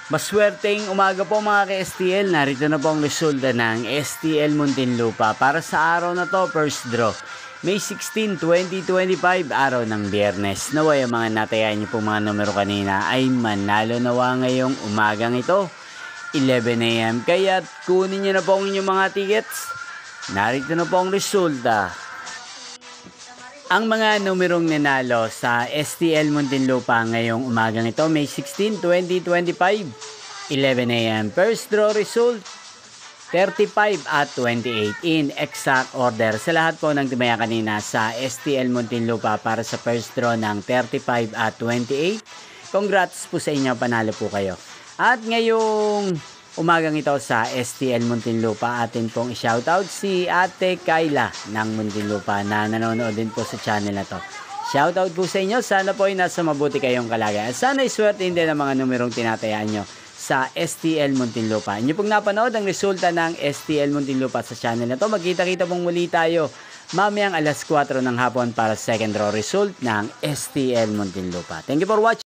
Maswerteng umaga po mga ka-STL. Narito na po ang resulta ng STL Muntinlupa para sa araw na to, first draw. May 16, 2025, araw ng Biyernes. Naway ang mga natayaan niyo po mga numero kanina ay manalo nawa ngayong umagang ito, 11 AM. Kaya kunin niyo na po ang inyong mga tickets. Narito na po ang resulta. Ang mga numerong nanalo sa STL Muntinlupa ngayong umagang ito, May 16, 2025, 11 AM. First draw result, 35 at 28 in exact order. Sa lahat po ng timaya kanina sa STL Muntinlupa para sa first draw ng 35 at 28, congrats po sa inyo, panalo po kayo. At ngayong umagang ito sa STL Muntinlupa, atin pong i-shoutout si Ate Kayla ng Muntinlupa na nanonood din po sa channel na to. Shoutout po sa inyo, sana po ay nasa mabuti kayong kalagayan. Sana iswerte din ang mga numerong tinatayaan nyo sa STL Muntinlupa. Inyo pong napanood ang resulta ng STL Muntinlupa sa channel na to. Magkita-kita pong muli tayo mamayang alas 4 ng hapon para second draw result ng STL Muntinlupa. Thank you for watching.